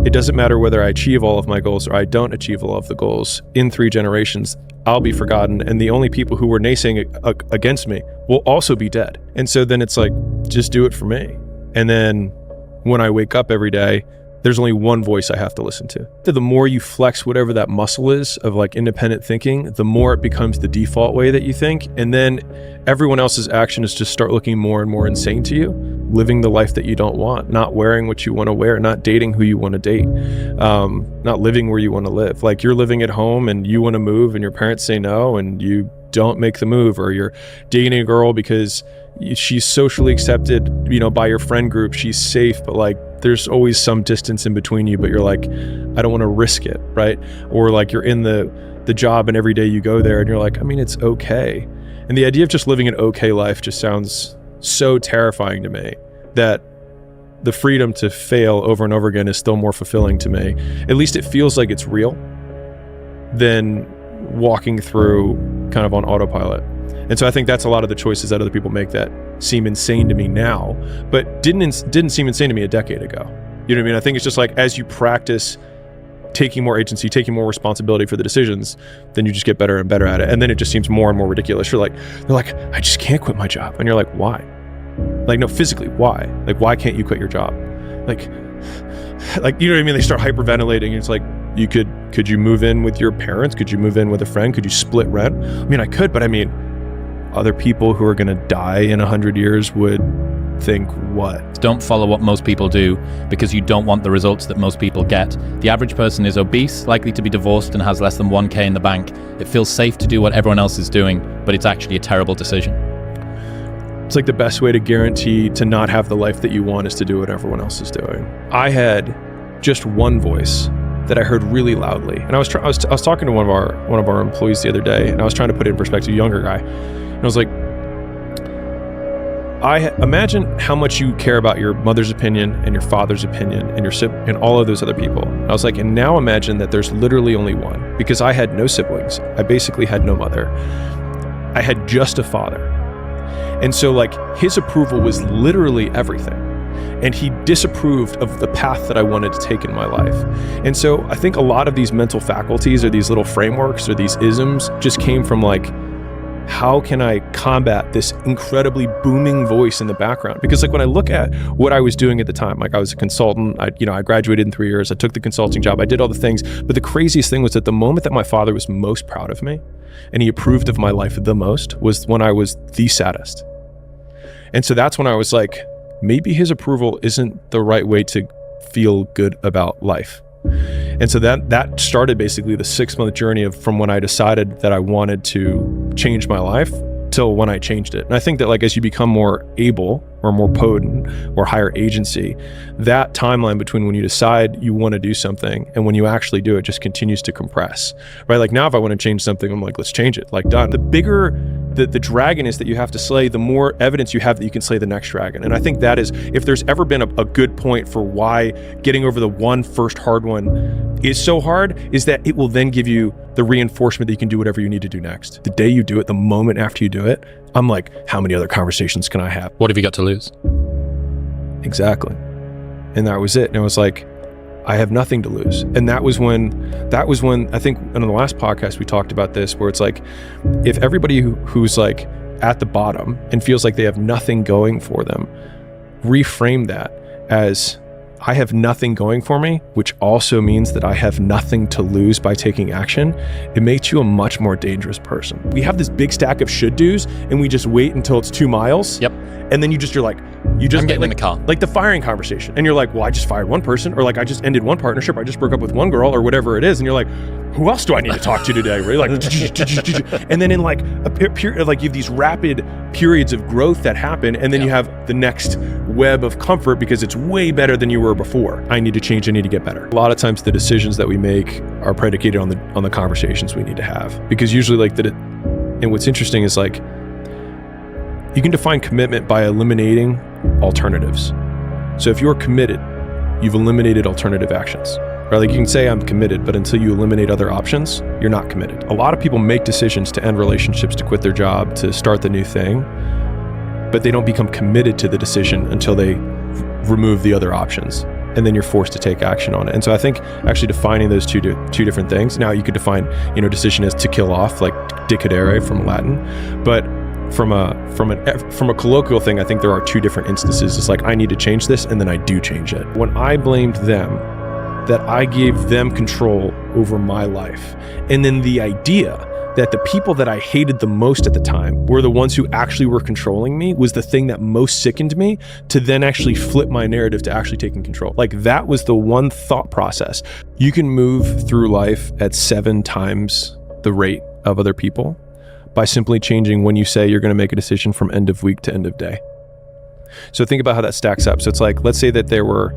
It doesn't matter whether I achieve all of my goals or I don't achieve all of the goals. In 3 generations, I'll be forgotten, and the only people who were naysaying against me will also be dead. And so then it's like, just do it for me. And then when I wake up every day, there's only one voice I have to listen to. The more you flex whatever that muscle is of like independent thinking, the more it becomes the default way that you think. And then everyone else's actions just start looking more and more insane to you, living the life that you don't want, not wearing what you want to wear, not dating who you want to date, not living where you want to live. Like you're living at home and you want to move and your parents say no and you don't make the move, or you're dating a girl because she's socially accepted, by your friend group, she's safe, but like there's always some distance in between you, but you're like, I don't want to risk it, right? Or like you're in the job and every day you go there and you're like, it's okay. And the idea of just living an okay life just sounds so terrifying to me that the freedom to fail over and over again is still more fulfilling to me. At least it feels like it's real than walking through kind of on autopilot. And so I think that's a lot of the choices that other people make that seem insane to me now, but didn't seem insane to me a decade ago. You know what I mean? I think it's just like, as you practice taking more agency, taking more responsibility for the decisions, then you just get better and better at it. And then it just seems more and more ridiculous. They're like, I just can't quit my job. And you're like, why? Like, no, physically, why? Like, why can't you quit your job? Like, you know what I mean? They start hyperventilating. And it's like, could you move in with your parents? Could you move in with a friend? Could you split rent? I could, but other people who are going to die in 100 years would think what? Don't follow what most people do because you don't want the results that most people get. The average person is obese, likely to be divorced, and has less than 1K in the bank. It feels safe to do what everyone else is doing, but it's actually a terrible decision. It's like the best way to guarantee to not have the life that you want is to do what everyone else is doing. I had just one voice that I heard really loudly, and I was talking to one of our employees the other day, and I was trying to put it in perspective, a younger guy, and I was like, imagine how much you care about your mother's opinion and your father's opinion and your sibling and all of those other people. I was like, and now imagine that there's literally only one, because I had no siblings. I basically had no mother. I had just a father. And so like his approval was literally everything. And he disapproved of the path that I wanted to take in my life. And so I think a lot of these mental faculties or these little frameworks or these isms just came from like, how can I combat this incredibly booming voice in the background? Because like when I look at what I was doing at the time, like I was a consultant, I graduated in 3 years, I took the consulting job, I did all the things, but the craziest thing was that the moment that my father was most proud of me and he approved of my life the most was when I was the saddest. And so that's when I was like, maybe his approval isn't the right way to feel good about life. And so that started basically the 6-month journey from when I decided that I wanted to change my life till when I changed it. And I think that like as you become more able or more potent or higher agency, that timeline between when you decide you want to do something and when you actually do it just continues to compress, right? Like now if I want to change something, I'm like, let's change it, like done. The bigger the dragon is that you have to slay, the more evidence you have that you can slay the next dragon. And I think that is, if there's ever been a good point for why getting over the first hard one is so hard, is that it will then give you the reinforcement that you can do whatever you need to do next. The day you do it, the moment after you do it, I'm like, how many other conversations can I have? What have you got to lose? Exactly. And that was it. And it was like, I have nothing to lose. And that was when I think in the last podcast we talked about this, where it's like, if everybody who's like at the bottom and feels like they have nothing going for them, reframe that as, I have nothing going for me, which also means that I have nothing to lose by taking action. It makes you a much more dangerous person. We have this big stack of should do's and we just wait until it's 2 miles. Yep. And then I'm getting in the car. Like the firing conversation. And you're like, well, I just fired one person, or like I just ended one partnership, I just broke up with one girl, or whatever it is. And you're like, who else do I need to talk to today? Right? Like, and then in like a period, like you have these rapid periods of growth that happen, and then you have the next web of comfort because it's way better than you were before. I need to change, I need to get better. A lot of times the decisions that we make are predicated on the conversations we need to have, because usually like and what's interesting is like, you can define commitment by eliminating alternatives. So if you're committed, you've eliminated alternative actions. Right? Like you can say I'm committed, but until you eliminate other options, you're not committed. A lot of people make decisions to end relationships, to quit their job, to start the new thing, but they don't become committed to the decision until they remove the other options. and then you're forced to take action on it. And so I think actually defining those two different things. Now you could define, decision as to kill off, like decidere from Latin, but from a colloquial thing, I think there are two different instances. It's like, I need to change this, and then I do change it. When I blamed them, that I gave them control over my life, and then the idea that the people that I hated the most at the time were the ones who actually were controlling me was the thing that most sickened me, to then actually flip my narrative to actually taking control. Like, that was the one thought process. You can move through life at 7 times the rate of other people by simply changing when you say you're going to make a decision from end of week to end of day. So think about how that stacks up. So it's like, let's say that there were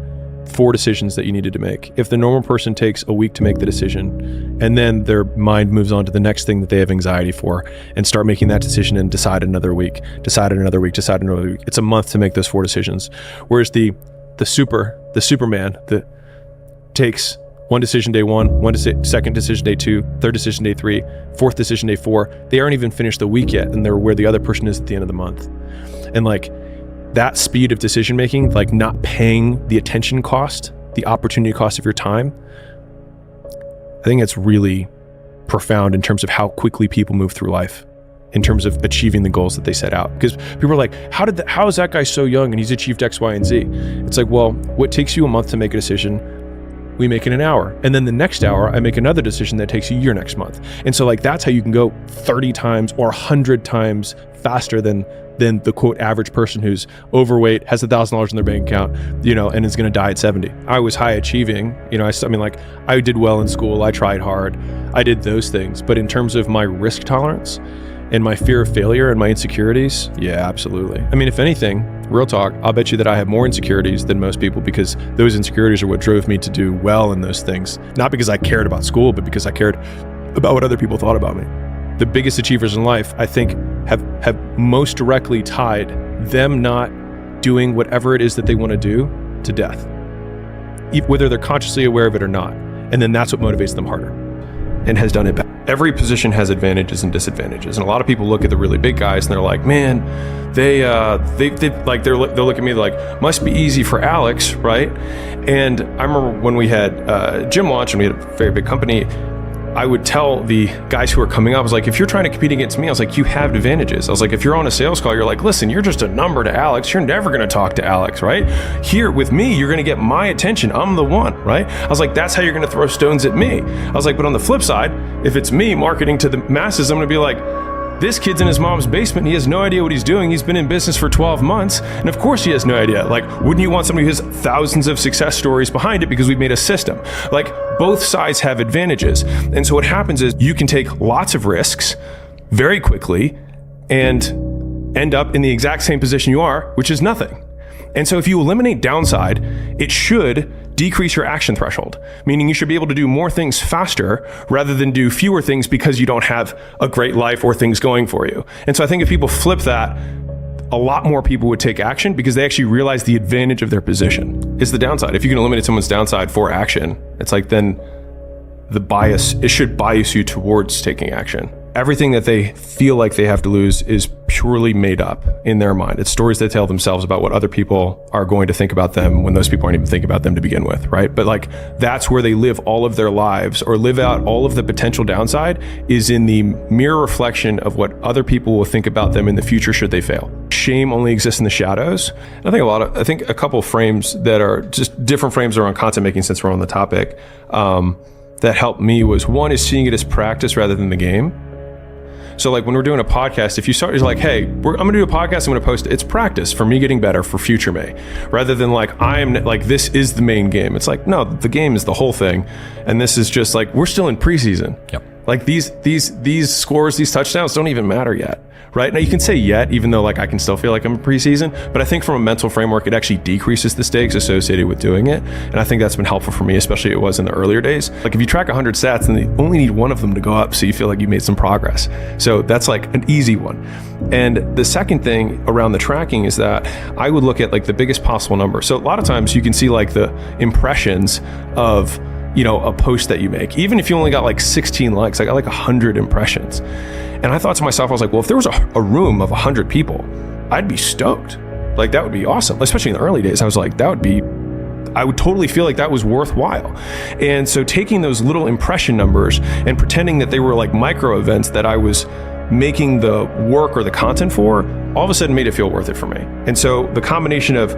4 decisions that you needed to make. If the normal person takes a week to make the decision, and then their mind moves on to the next thing that they have anxiety for, and start making that decision and decide another week, it's a month to make those 4 decisions. Whereas the Superman that takes 1 decision day 1, second decision day 2, third decision day 3, fourth decision day 4, they aren't even finished the week yet, and they're where the other person is at the end of the month. And like, that speed of decision making, like not paying the attention cost, the opportunity cost of your time, I think it's really profound in terms of how quickly people move through life, in terms of achieving the goals that they set out. Because people are like, how is that guy so young and he's achieved X, Y, and Z? It's like, well, what takes you a month to make a decision, we make in an hour. And then the next hour, I make another decision that takes a year next month. And so like, that's how you can go 30 times or 100 times faster than the quote average person who's overweight, has $1,000 in their bank account, and is going to die at 70. I was high achieving, I did well in school. I tried hard. I did those things. But in terms of my risk tolerance and my fear of failure and my insecurities, yeah, absolutely. If anything, real talk, I'll bet you that I have more insecurities than most people, because those insecurities are what drove me to do well in those things. Not because I cared about school, but because I cared about what other people thought about me. The biggest achievers in life, I think, have most directly tied them not doing whatever it is that they want to do to death, whether they're consciously aware of it or not. And then that's what motivates them harder and has done it better. Every position has advantages and disadvantages. And a lot of people look at the really big guys and they're like, man, they'll look at me like, must be easy for Alex, right? And I remember when we had gym launch and we had a very big company, I would tell the guys who are coming up, I was like, if you're trying to compete against me, I was like, you have advantages. I was like, if you're on a sales call, you're like, listen, you're just a number to Alex. You're never going to talk to Alex, right? Here with me, you're going to get my attention. I'm the one, right? I was like, that's how you're going to throw stones at me. I was like, but on the flip side, if it's me marketing to the masses, I'm going to be like, this kid's in his mom's basement. He has no idea what he's doing. He's been in business for 12 months. And of course he has no idea. Like, wouldn't you want somebody who has thousands of success stories behind it, because we've made a system? Like, both sides have advantages. And so what happens is you can take lots of risks very quickly and end up in the exact same position you are, which is nothing. And so if you eliminate downside, it should decrease your action threshold, meaning you should be able to do more things faster rather than do fewer things because you don't have a great life or things going for you. And so I think if people flip that, a lot more people would take action because they actually realize the advantage of their position is the downside. If you can eliminate someone's downside for action, it's like then the bias, it should bias you towards taking action. Everything that they feel like they have to lose is purely made up in their mind. It's stories they tell themselves about what other people are going to think about them when those people aren't even thinking about them to begin with, right? But like, that's where they live all of their lives, or live out all of the potential downside, is in the mirror reflection of what other people will think about them in the future should they fail. Shame only exists in the shadows. And I think a couple of frames that are just different frames around content making, since we're on the topic, that helped me was, one is seeing it as practice rather than the game. So like when we're doing a podcast, if you start, you're like, hey, I'm going to do a podcast, I'm going to post it. It's practice for me getting better for future me, rather than like, this is the main game. It's like, no, the game is the whole thing. And this is just like, we're still in preseason. Yep. Like these scores, these touchdowns don't even matter yet. Right? Now you can say yet, even though like I can still feel like I'm in preseason, but I think from a mental framework, it actually decreases the stakes associated with doing it. And I think that's been helpful for me, especially it was in the earlier days. Like if you track 100 stats, then you only need one of them to go up, so you feel like you made some progress. So that's like an easy one. And the second thing around the tracking is that I would look at like the biggest possible number. So a lot of times you can see like the impressions of, a post that you make. Even if you only got like 16 likes, I got like 100 impressions. And I thought to myself, I was like, well, if there was a room of 100 people, I'd be stoked. Like that would be awesome. Especially in the early days, I was like, that would be I would totally feel like that was worthwhile. And so taking those little impression numbers and pretending that they were like micro events that I was making the work or the content for, all of a sudden made it feel worth it for me. And so the combination of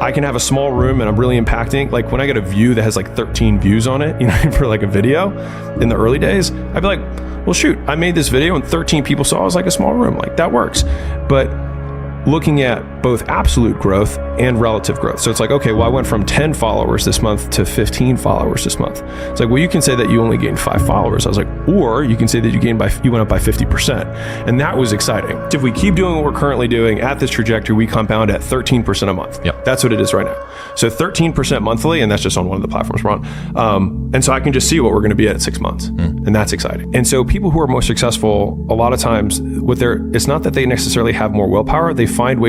I can have a small room and I'm really impacting, like when I get a view that has like 13 views on it, for like a video in the early days, I'd be like, well, shoot, I made this video and 13 people saw it. Was like a small room, like that works. But looking at both absolute growth and relative growth. So it's like, okay, well, I went from 10 followers this month to 15 followers this month. It's like, well, you can say that you only gained 5 followers. I was like, or you can say that you went up by 50%. And that was exciting. If we keep doing what we're currently doing at this trajectory, we compound at 13% a month. Yep. That's what it is right now. So 13% monthly, and that's just on one of the platforms we're on. And so I can just see what we're going to be at 6 months. And that's exciting. And so people who are most successful, a lot of times it's not that they necessarily have more willpower. They find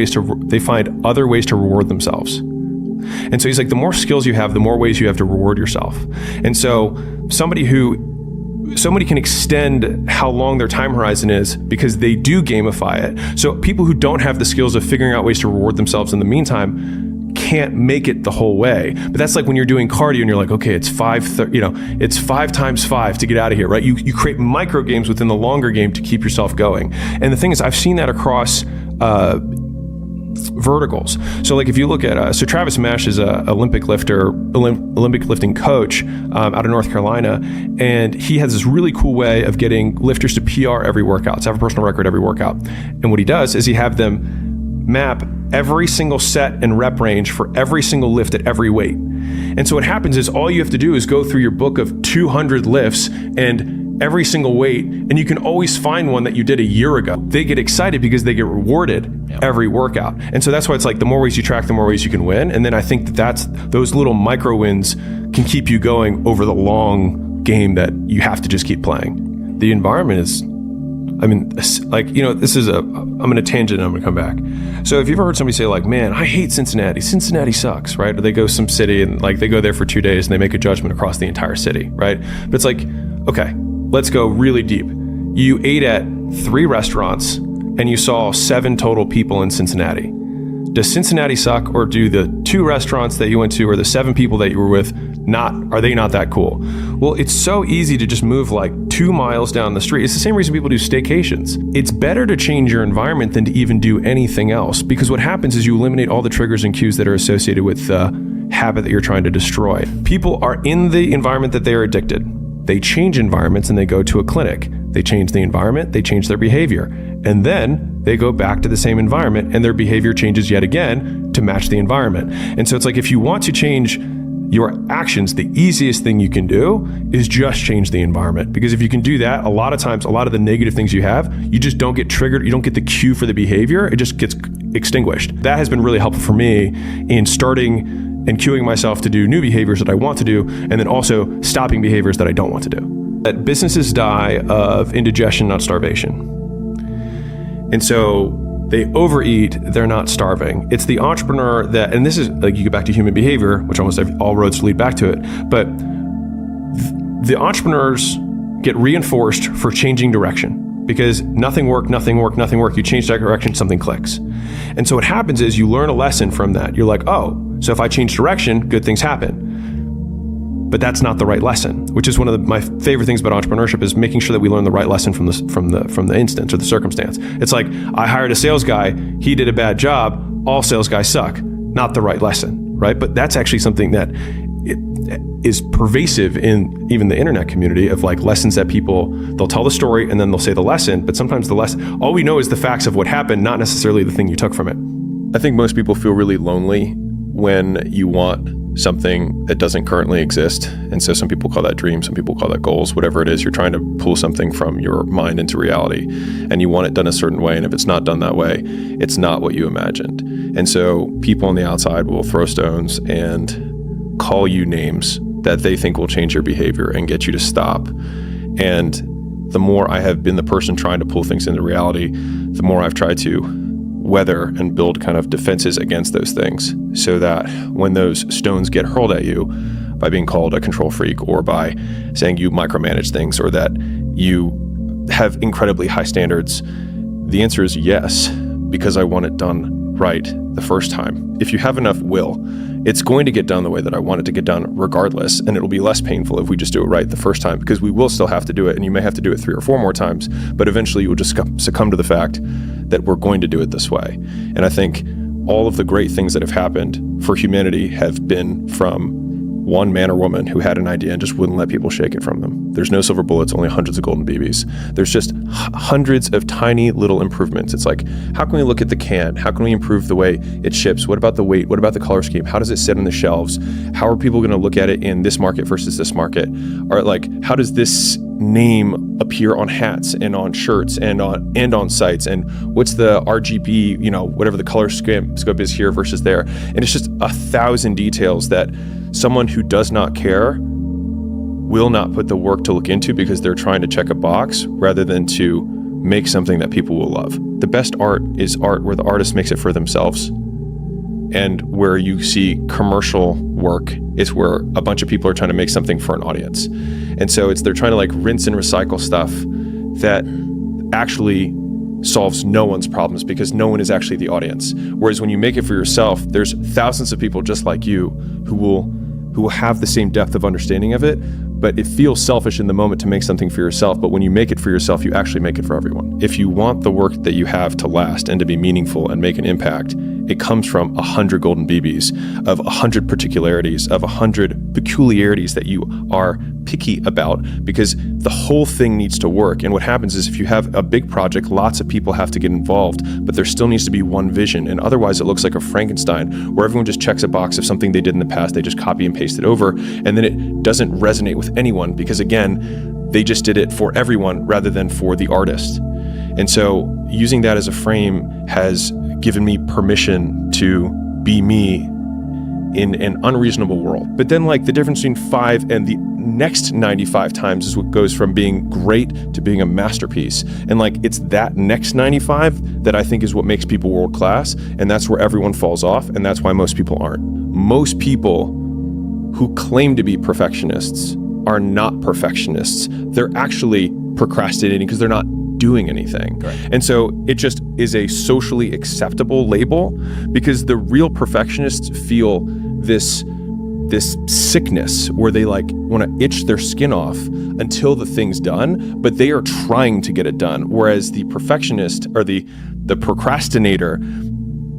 other ways to reward themselves. And so he's like, the more skills you have, the more ways you have to reward yourself. And so somebody can extend how long their time horizon is because they do gamify it. So people who don't have the skills of figuring out ways to reward themselves in the meantime can't make it the whole way. But that's like when you're doing cardio and you're like, okay, it's 5 times 5 to get out of here, right? You create micro games within the longer game to keep yourself going. And the thing is, I've seen that across verticals. So like if you look at, so Travis Mash is a Olympic lifting coach out of North Carolina. And he has this really cool way of getting lifters to PR every workout, to have a personal record every workout. And what he does is he have them map every single set and rep range for every single lift at every weight. And so what happens is all you have to do is go through your book of 200 lifts and every single weight, and you can always find one that you did a year ago. They get excited because they get rewarded every workout. And so that's why it's like the more ways you track, the more ways you can win. And then I think that's those little micro wins can keep you going over the long game that you have to just keep playing. The environment is, this is I'm going to tangent and I'm going to come back. So if you've ever heard somebody say like, man, I hate Cincinnati. Cincinnati sucks, right? Or they go some city and like they go there for 2 days and they make a judgment across the entire city, right? But it's like, okay, let's go really deep. You ate at 3 restaurants and you saw 7 total people in Cincinnati. Does Cincinnati suck, or do the 2 restaurants that you went to or the 7 people that you were with are they not that cool? Well, it's so easy to just move like 2 miles down the street. It's the same reason people do staycations. It's better to change your environment than to even do anything else, because what happens is you eliminate all the triggers and cues that are associated with the habit that you're trying to destroy. People are in the environment that they are addicted. They change environments and they go to a clinic. They change the environment, they change their behavior. And then they go back to the same environment and their behavior changes yet again to match the environment. And so it's like, if you want to change your actions, the easiest thing you can do is just change the environment. Because if you can do that, a lot of times, a lot of the negative things you have, you just don't get triggered. You don't get the cue for the behavior. It just gets extinguished. That has been really helpful for me in starting and cueing myself to do new behaviors that I want to do, and then also stopping behaviors that I don't want to do. That businesses die of indigestion, not starvation. And so they overeat, they're not starving. It's the entrepreneur that, and this is like, you go back to human behavior, which almost all roads lead back to it, but the entrepreneurs get reinforced for changing direction. Because nothing worked. You change direction, something clicks. And so what happens is you learn a lesson from that. You're like, oh, so if I change direction, good things happen. But that's not the right lesson, which is one of my favorite things about entrepreneurship, is making sure that we learn the right lesson from the instance or the circumstance. It's like, I hired a sales guy, he did a bad job, all sales guys suck. Not the right lesson, right? But that's actually something that is pervasive in even the internet community, of like lessons that they'll tell the story and then they'll say the lesson, but sometimes the lesson, all we know is the facts of what happened, not necessarily the thing you took from it. I think most people feel really lonely when you want something that doesn't currently exist. And so some people call that dreams, some people call that goals, whatever it is. You're trying to pull something from your mind into reality, and you want it done a certain way. And if it's not done that way, it's not what you imagined. And so people on the outside will throw stones and call you names that they think will change your behavior and get you to stop. And the more I have been the person trying to pull things into reality, the more I've tried to weather and build kind of defenses against those things, so that when those stones get hurled at you by being called a control freak, or by saying you micromanage things, or that you have incredibly high standards, the answer is yes, because I want it done right the first time. If you have enough will it's going to get done the way that I want it to get done regardless. And it'll be less painful if we just do it right the first time, because we will still have to do it. And you may have to do it 3 or 4 more times, but eventually you will just succumb to the fact that we're going to do it this way. And I think all of the great things that have happened for humanity have been from one man or woman who had an idea and just wouldn't let people shake it from them. There's no silver bullets, only hundreds of golden BBs. There's just hundreds of tiny little improvements. It's like, how can we look at the can? How can we improve the way it ships? What about the weight? What about the color scheme? How does it sit on the shelves? How are people going to look at it in this market versus this market? Or like, how does this name appear on hats and on shirts and on sites? And what's the RGB, whatever the color scope is here versus there? And it's just 1,000 details that someone who does not care will not put the work to look into, because they're trying to check a box rather than to make something that people will love. The best art is art where the artist makes it for themselves. And where you see commercial work is where a bunch of people are trying to make something for an audience. And so they're trying to like rinse and recycle stuff that actually solves no one's problems, because no one is actually the audience. Whereas when you make it for yourself, there's thousands of people just like you who will have the same depth of understanding of it, but it feels selfish in the moment to make something for yourself. But when you make it for yourself, you actually make it for everyone. If you want the work that you have to last and to be meaningful and make an impact, it comes from 100 golden BBs, of 100 particularities, of 100 peculiarities that you are picky about, because the whole thing needs to work. And what happens is, if you have a big project, lots of people have to get involved, but there still needs to be one vision. And otherwise it looks like a Frankenstein where everyone just checks a box of something they did in the past, they just copy and paste it over, and then it doesn't resonate with anyone, because again, they just did it for everyone rather than for the artist. And so using that as a frame has given me permission to be me in an unreasonable world. But then like the difference between 5 and the next 95 times is what goes from being great to being a masterpiece. And like, it's that next 95 that I think is what makes people world class. And that's where everyone falls off. And that's why most people aren't. Most people who claim to be perfectionists are not perfectionists. They're actually procrastinating because they're not doing anything. Right. And so it just is a socially acceptable label, because the real perfectionists feel this sickness where they like want to itch their skin off until the thing's done, but they are trying to get it done. Whereas the perfectionist or the procrastinator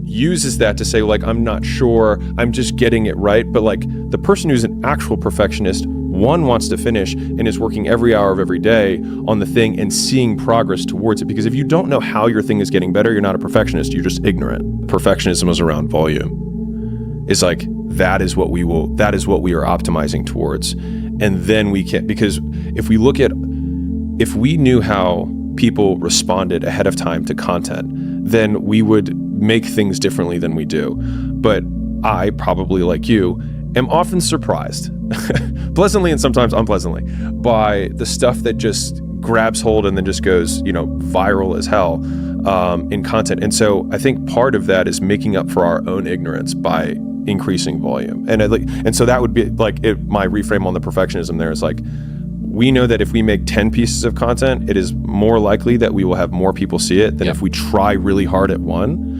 uses that to say, like, I'm not sure, I'm just getting it right. But like the person who's an actual perfectionist, one, wants to finish and is working every hour of every day on the thing and seeing progress towards it. Because if you don't know how your thing is getting better, you're not a perfectionist, you're just ignorant. Perfectionism is around volume. It's like, that is what we are optimizing towards. And then we can't, because if we knew how people responded ahead of time to content, then we would make things differently than we do. But I, probably like you, am often surprised, pleasantly and sometimes unpleasantly, by the stuff that just grabs hold and then just goes, viral as hell in content. And so I think part of that is making up for our own ignorance by increasing volume. And so that would be like my reframe on the perfectionism there is like, we know that if we make 10 pieces of content, it is more likely that we will have more people see it than if we try really hard at one.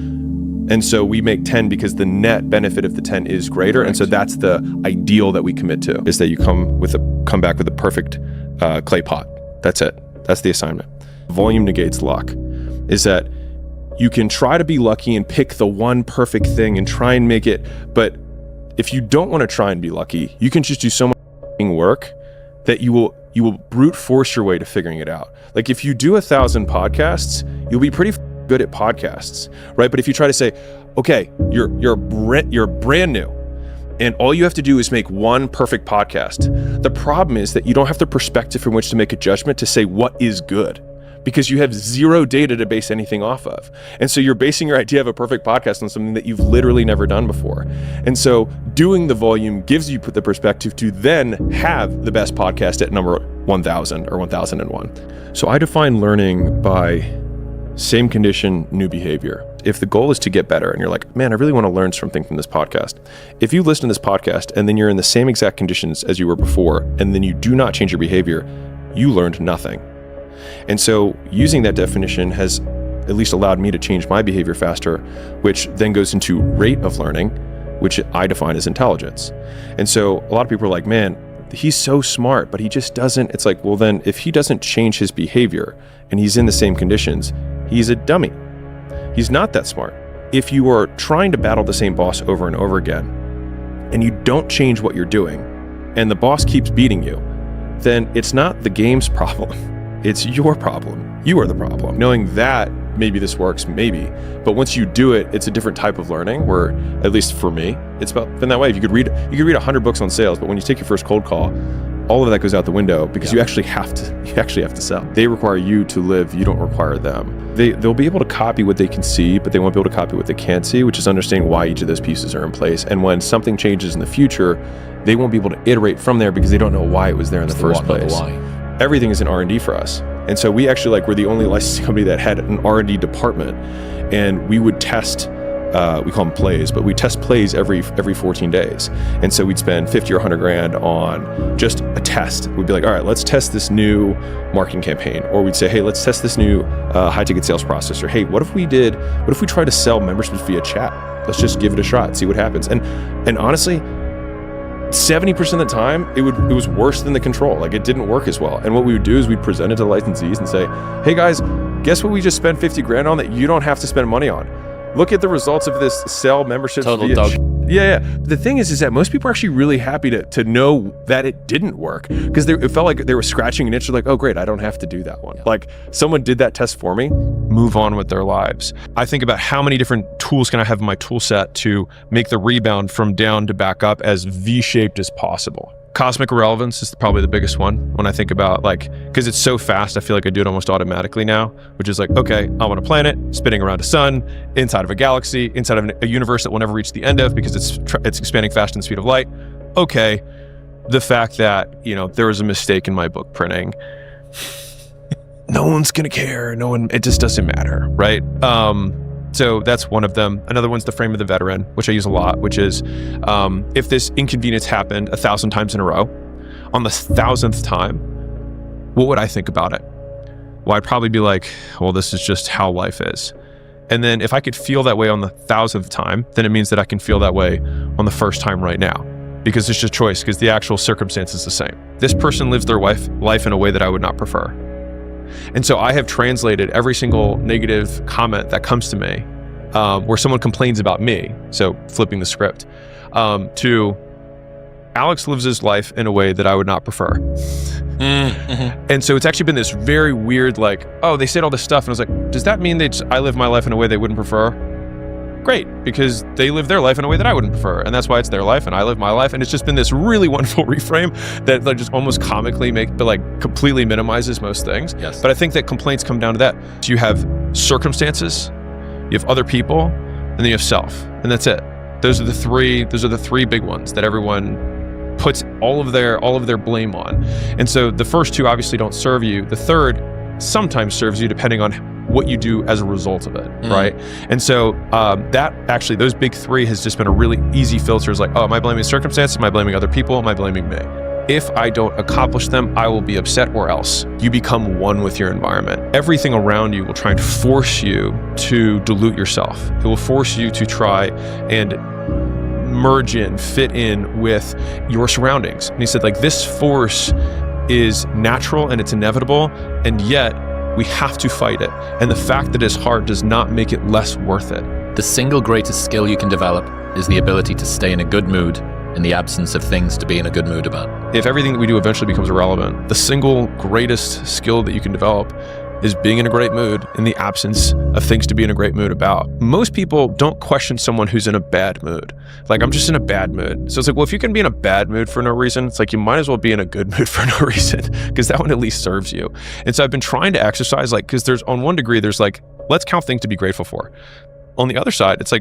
And so we make 10 because the net benefit of the 10 is greater. Correct. And so that's the ideal that we commit to, is that you come back with a perfect clay pot. That's it. That's the assignment. Volume negates luck, is that you can try to be lucky and pick the one perfect thing and try and make it. But if you don't want to try and be lucky, you can just do so much work that you will brute force your way to figuring it out. Like if you do 1,000 podcasts, you'll be pretty good at podcasts, right? But if you try to say, okay, you're brand new, and all you have to do is make one perfect podcast. The problem is that you don't have the perspective from which to make a judgment to say what is good, because you have zero data to base anything off of. And so you're basing your idea of a perfect podcast on something that you've literally never done before. And so doing the volume gives you the perspective to then have the best podcast at number 1,000 or 1,001. So I define learning by same condition, new behavior. If the goal is to get better and you're like, man, I really want to learn something from this podcast. If you listen to this podcast and then you're in the same exact conditions as you were before, and then you do not change your behavior, you learned nothing. And so using that definition has at least allowed me to change my behavior faster, which then goes into rate of learning. which I define as intelligence. And so a lot of people are like, man, he's so smart, but he just doesn't. It's like, well, then if he doesn't change his behavior and he's in the same conditions, he's a dummy. He's not that smart. If you are trying to battle the same boss over and over again, and you don't change what you're doing, and the boss keeps beating you, then it's not the game's problem. It's your problem. You are the problem. Knowing that maybe this works, maybe, but once you do it, it's a different type of learning where, at least for me, it's been that way. You could read 100 books on sales, but when you take your first cold call, all of that goes out the window because you actually have to sell. They require you to live. You don't require them. They'll be able to copy what they can see, but they won't be able to copy what they can't see, which is understanding why each of those pieces are in place. And when something changes in the future, they won't be able to iterate from there because they don't know why it was there in the first place. Everything is in R&D for us. And so we actually we're the only licensing company that had an R&D department, and we would test, we call them plays, but we test plays every 14 days. And so we'd spend 50 or 100 grand on just a test. We'd be like, all right, let's test this new marketing campaign. Or we'd say, hey, let's test this new high ticket sales process. Or hey, what if we try to sell memberships via chat? Let's just give it a shot, see what happens. And honestly, 70% of the time, it was worse than the control. Like, it didn't work as well. And what we would do is we'd present it to licensees and say, hey guys, guess what we just spent 50 grand on that you don't have to spend money on? Look at the results of this sell memberships. Total dog. Yeah. The thing is that most people are actually really happy to know that it didn't work because it felt like they were scratching an itch. Like, oh great, I don't have to do that one. Yeah. Like, someone did that test for me, move on with their lives. I think about how many different tools can I have in my tool set to make the rebound from down to back up as V-shaped as possible. Cosmic irrelevance is probably the biggest one when I think about, because it's so fast, I feel like I do it almost automatically now, which is like, okay, I'm on a planet spinning around a sun, inside of a galaxy, inside of a universe that we'll never reach the end of because it's expanding faster than the speed of light. Okay, the fact that, there was a mistake in my book printing, no one's gonna care. It just doesn't matter, right? So that's one of them. Another one's the frame of the veteran, which I use a lot, which is if this inconvenience happened 1,000 times in a row, on the 1,000th time, what would I think about it? Well, I'd probably be like, well, this is just how life is. And then if I could feel that way on the 1,000th time, then it means that I can feel that way on the first time right now, because it's just choice, because the actual circumstance is the same. This person lives their life in a way that I would not prefer. And so I have translated every single negative comment that comes to me, where someone complains about me, so flipping the script, to Alex lives his life in a way that I would not prefer. Mm-hmm. And so it's actually been this very weird, oh, they said all this stuff, and I was like, does that mean I live my life in a way they wouldn't prefer? Great, because they live their life in a way that I wouldn't prefer, and that's why it's their life and I live my life. And it's just been this really wonderful reframe that just almost comically completely minimizes most things. Yes. But I think that complaints come down to that. So you have circumstances, you have other people, and then you have self, and that's it. Those are the three big ones that everyone puts all of their blame on. And so the first two obviously don't serve you. The third sometimes serves you depending on what you do as a result of it, right? And so those big three has just been a really easy filter. Is like, oh, am I blaming circumstances? Am I blaming other people? Am I blaming me? If I don't accomplish them, I will be upset, or else. You become one with your environment. Everything around you will try and force you to dilute yourself. It will force you to try and fit in with your surroundings. And he said, this force is natural and it's inevitable, and yet we have to fight it. And the fact that it's hard does not make it less worth it. The single greatest skill you can develop is the ability to stay in a good mood in the absence of things to be in a good mood about. If everything that we do eventually becomes irrelevant, the single greatest skill that you can develop is being in a great mood in the absence of things to be in a great mood about. Most people don't question someone who's in a bad mood. I'm just in a bad mood. So it's well, if you can be in a bad mood for no reason, it's you might as well be in a good mood for no reason, because that one at least serves you. And so I've been trying to exercise, because there's, on one degree, there's let's count things to be grateful for. On the other side, it's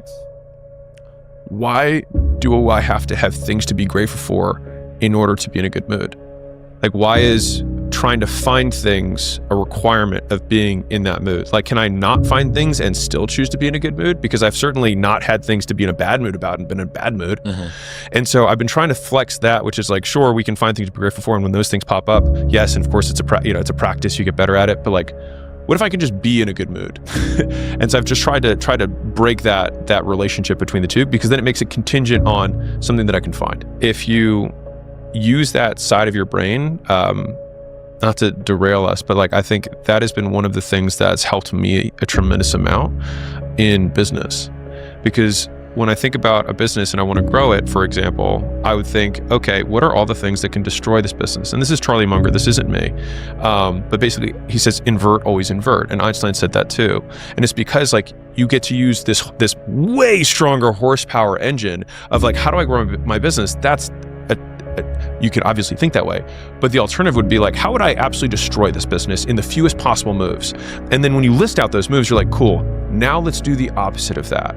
why do I have to have things to be grateful for in order to be in a good mood? Why is trying to find things a requirement of being in that mood? Can I not find things and still choose to be in a good mood? Because I've certainly not had things to be in a bad mood about and been in a bad mood. Mm-hmm. And so I've been trying to flex that, which is sure, we can find things to be grateful for, and when those things pop up, yes, and of course it's a practice, you get better at it, but what if I can just be in a good mood? And so I've just tried to break that relationship between the two, because then it makes it contingent on something that I can find. If you use that side of your brain, not to derail us, but like, I think that has been one of the things that's helped me a tremendous amount in business. Because when I think about a business and I want to grow it, for example, I would think, okay, what are all the things that can destroy this business? And this is Charlie Munger, this isn't me. But basically he says, invert, always invert. And Einstein said that too. And it's because like you get to use this way stronger horsepower engine of like, how do I grow my business? You can obviously think that way, but the alternative would be like, how would I absolutely destroy this business in the fewest possible moves? And then when you list out those moves, you're like, cool, now let's do the opposite of that.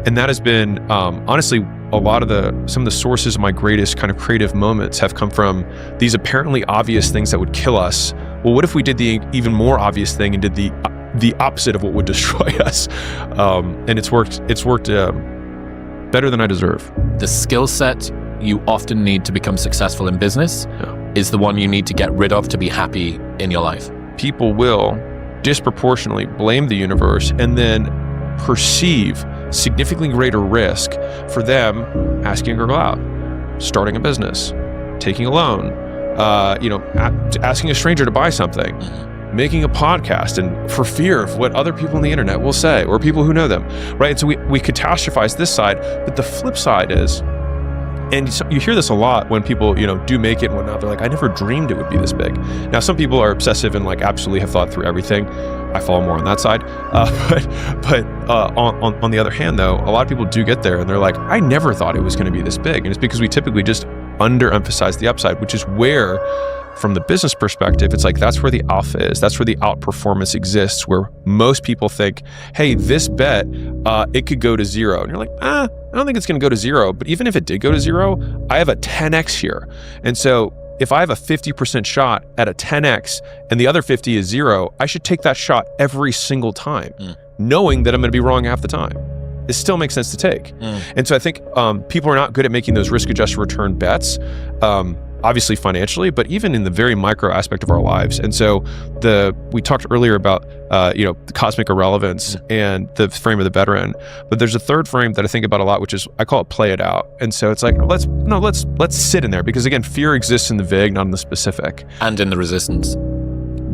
And that has been, honestly, some of the sources of my greatest kind of creative moments have come from these apparently obvious things that would kill us. Well, what if we did the even more obvious thing and did the opposite of what would destroy us? And it's worked better than I deserve. The skill set you often need to become successful in business is the one you need to get rid of to be happy in your life. People will disproportionately blame the universe and then perceive significantly greater risk for them asking a girl out, starting a business, taking a loan, asking a stranger to buy something, making a podcast, and for fear of what other people on the internet will say or people who know them, right? And so we catastrophize this side, but the flip side is, and you hear this a lot when people, do make it and whatnot. They're like, I never dreamed it would be this big. Now, some people are obsessive and like absolutely have thought through everything. I fall more on that side. But on the other hand, though, a lot of people do get there and they're like, I never thought it was going to be this big. And it's because we typically just underemphasize the upside, which is where, from the business perspective, it's like that's where the alpha is. That's where the outperformance exists, where most people think, hey, this bet, it could go to zero. And you're like, I don't think it's going to go to zero. But even if it did go to zero, I have a 10x here. And so if I have a 50% shot at a 10x and the other 50 is zero, I should take that shot every single time, knowing that I'm going to be wrong half the time. It still makes sense to take. And so I think people are not good at making those risk-adjusted return bets. Obviously financially, but even in the very micro aspect of our lives. And so we talked earlier about the cosmic irrelevance and the frame of the veteran, but there's a third frame that I think about a lot, which is, I call it play it out. And so it's like, let's sit in there, because again, fear exists in the vague, not in the specific. And in the resistance.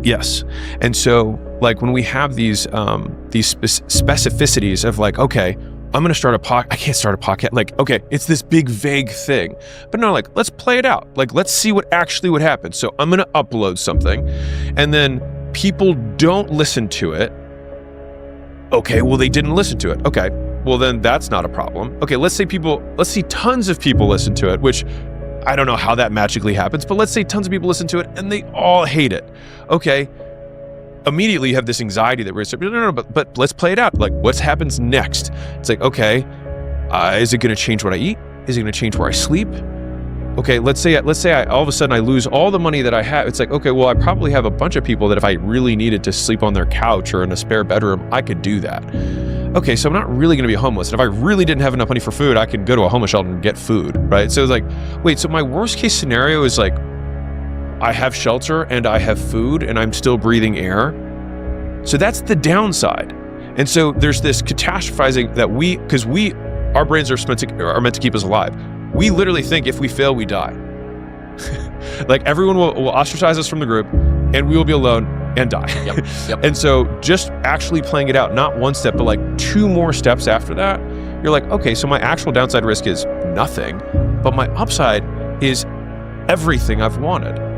Yes. And so like when we have these specificities of like, okay, I'm going to start a podcast. I can't start a podcast. Like, okay, it's this big vague thing, but no, like, let's play it out. Like, let's see what actually would happen. So I'm going to upload something and then people don't listen to it. Okay, well, they didn't listen to it. Okay, well, then that's not a problem. Okay, let's see tons of people listen to it, which I don't know how that magically happens, but let's say tons of people listen to it and they all hate it. Okay. Immediately you have this anxiety that we're no, but let's play it out. Like, what happens next? It's like, okay, is it going to change what I eat? Is it going to change where I sleep? Okay, let's say I all of a sudden I lose all the money that I have. It's like, okay, well, I probably have a bunch of people that if I really needed to sleep on their couch or in a spare bedroom, I could do that. Okay, so I'm not really going to be homeless. And if I really didn't have enough money for food, I could go to a homeless shelter and get food, right? So it's like, wait, so my worst case scenario is like, I have shelter and I have food and I'm still breathing air. So that's the downside. And so there's this catastrophizing that because our brains are meant to keep us alive. We literally think if we fail, we die. Like everyone will ostracize us from the group and we will be alone and die. Yep. And so just actually playing it out, not one step, but like 2 more steps after that, you're like, okay, so my actual downside risk is nothing, but my upside is everything I've wanted.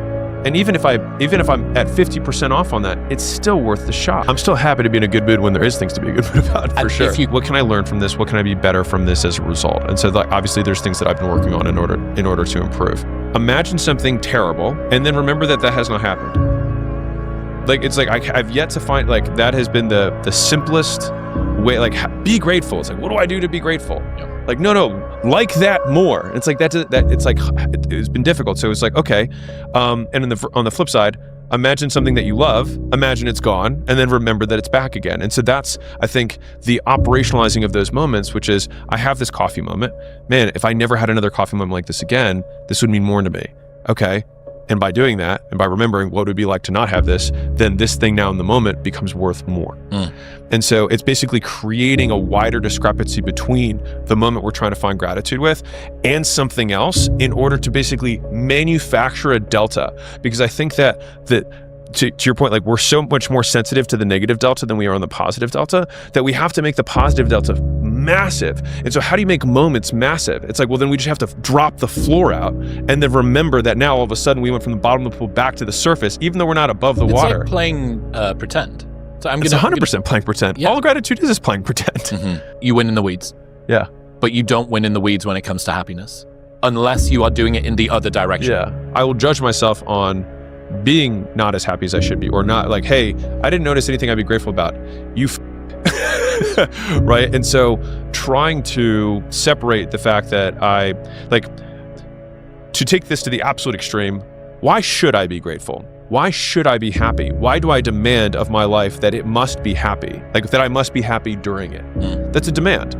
And even if I'm at 50% off on that, it's still worth the shot. I'm still happy to be in a good mood when there is things to be a good mood about, for sure. What can I learn from this? What can I be better from this as a result? And so like, obviously there's things that I've been working on in order to improve. Imagine something terrible and then remember that has not happened. Like, it's like, I've yet to find, like, that has been the simplest way, like, be grateful. It's like, what do I do to be grateful? Like, no, like that more. It's like that it's like, it's been difficult. So it's like, okay. And on the flip side, imagine something that you love, imagine it's gone, and then remember that it's back again. And so that's, I think, the operationalizing of those moments, which is, I have this coffee moment. Man, if I never had another coffee moment like this again, this would mean more to me. Okay. And by doing that, and by remembering what it would be like to not have this, then this thing now in the moment becomes worth more. And so it's basically creating a wider discrepancy between the moment we're trying to find gratitude with and something else in order to basically manufacture a delta. Because I think that to your point, like we're so much more sensitive to the negative delta than we are on the positive delta, that we have to make the positive delta massive. And so how do you make moments massive? It's like, well, then we just have to drop the floor out and then remember that now all of a sudden we went from the bottom of the pool back to the surface, even though we're not above the water. It's like playing pretend. So It's 100% playing pretend. Yeah. All gratitude is playing pretend. You win in the weeds. Yeah. But you don't win in the weeds when it comes to happiness, unless you are doing it in the other direction. Yeah. I will judge myself on being not as happy as I should be, or not like, hey, I didn't notice anything I'd be grateful about. You right? And so trying to separate the fact that to take this to the absolute extreme, why should I be grateful? Why should I be happy? Why do I demand of my life that it must be happy? Like that I must be happy during it. That's a demand.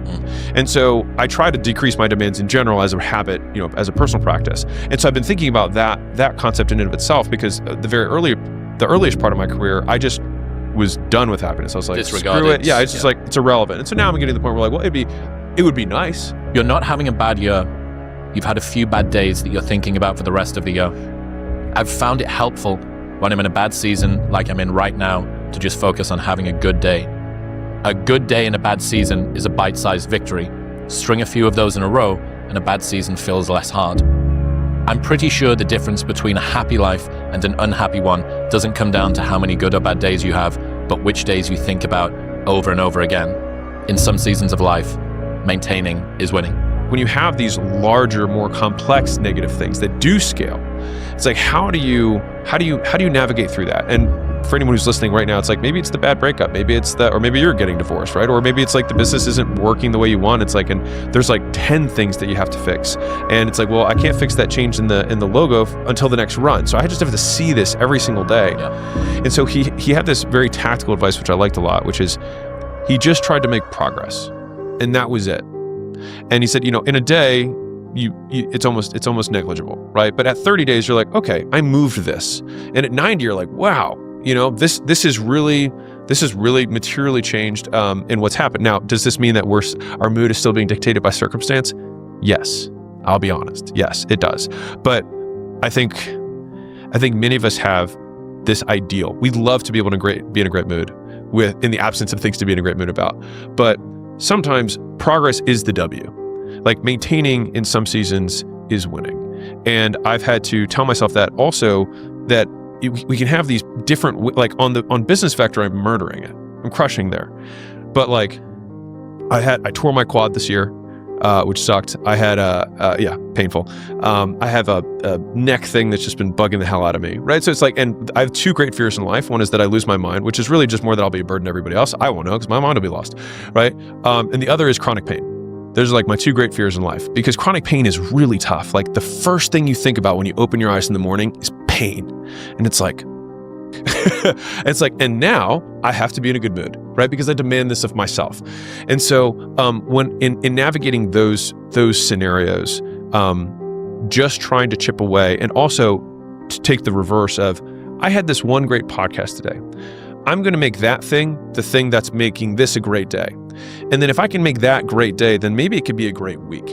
And so I try to decrease my demands in general as a habit, as a personal practice. And so I've been thinking about that concept in and of itself, because the earliest part of my career, I just was done with happiness. I was like, disregarded. Screw it. Yeah, it's just like, it's irrelevant. And so now I'm getting to the point where like, well, it would be nice. You're not having a bad year. You've had a few bad days that you're thinking about for the rest of the year. I've found it helpful when I'm in a bad season, like I'm in right now, to just focus on having a good day. A good day in a bad season is a bite-sized victory. String a few of those in a row, and a bad season feels less hard. I'm pretty sure the difference between a happy life and an unhappy one doesn't come down to how many good or bad days you have, but which days you think about over and over again. In some seasons of life, maintaining is winning. When you have these larger, more complex negative things that do scale, it's like, how do you navigate through that? And for anyone who's listening right now, it's like, maybe it's the bad breakup, or maybe you're getting divorced, right? Or maybe it's like the business isn't working the way you want. It's like, and there's like 10 things that you have to fix. And it's like, well, I can't fix that change in the logo until the next run. So I just have to see this every single day. Yeah. And so he had this very tactical advice, which I liked a lot, which is he just tried to make progress, and that was it. And he said, in a day, it's almost negligible, right? But at 30 days, you're like, okay, I moved this. And at 90, you're like, wow, this is really materially changed in what's happened. Now, does this mean that our mood is still being dictated by circumstance? Yes, I'll be honest. Yes, it does. But I think many of us have this ideal. We'd love to be able to be in a great mood in the absence of things to be in a great mood about. But sometimes progress is the W. Like maintaining in some seasons is winning. And I've had to tell myself that also, that we can have these different, like on business vector, I'm murdering it. I'm crushing there. But like I tore my quad this year, which sucked. I had painful. I have a neck thing that's just been bugging the hell out of me, right? So it's like, and I have two great fears in life. One is that I lose my mind, which is really just more that I'll be a burden to everybody else. I won't know because my mind will be lost, right? And the other is chronic pain. Those are like my two great fears in life, because chronic pain is really tough. Like the first thing you think about when you open your eyes in the morning is pain. And it's like, and now I have to be in a good mood, right? Because I demand this of myself. And so when in navigating those scenarios, just trying to chip away, and also to take the reverse of, I had this one great podcast today. I'm going to make that thing the thing that's making this a great day. And then if I can make that great day, then maybe it could be a great week.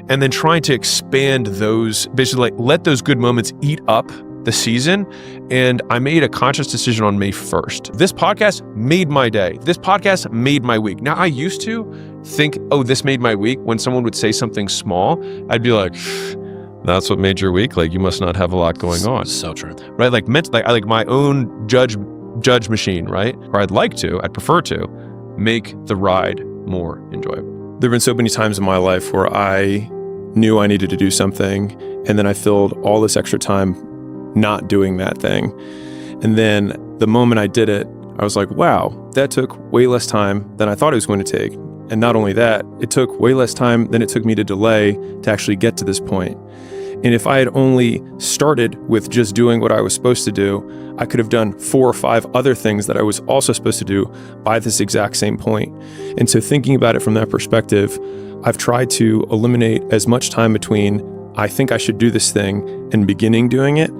And then trying to expand those, basically like let those good moments eat up the season. And I made a conscious decision on May 1st. This podcast made my day. This podcast made my week. Now, I used to think, oh, this made my week. When someone would say something small, I'd be like, that's what made your week? Like, you must not have a lot going on. So true. Right? Like, I like my own judge machine, right? Or I'd prefer to make the ride more enjoyable. There have been so many times in my life where I knew I needed to do something, and then I filled all this extra time not doing that thing. And then the moment I did it, I was like, wow, that took way less time than I thought it was going to take. And not only that, it took way less time than it took me to delay to actually get to this point. And if I had only started with just doing what I was supposed to do, I could have done 4 or 5 other things that I was also supposed to do by this exact same point. And so thinking about it from that perspective, I've tried to eliminate as much time between I think I should do this thing and beginning doing it.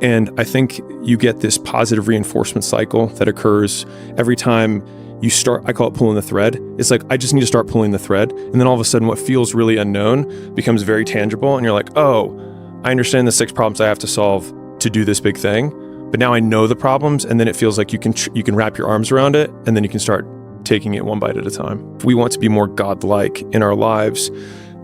And I think you get this positive reinforcement cycle that occurs every time you start. I call it pulling the thread. It's like, I just need to start pulling the thread. And then all of a sudden what feels really unknown becomes very tangible. And you're like, oh, I understand the 6 problems I have to solve to do this big thing. But now I know the problems. And then it feels like you can wrap your arms around it. And then you can start taking it one bite at a time. If we want to be more godlike in our lives,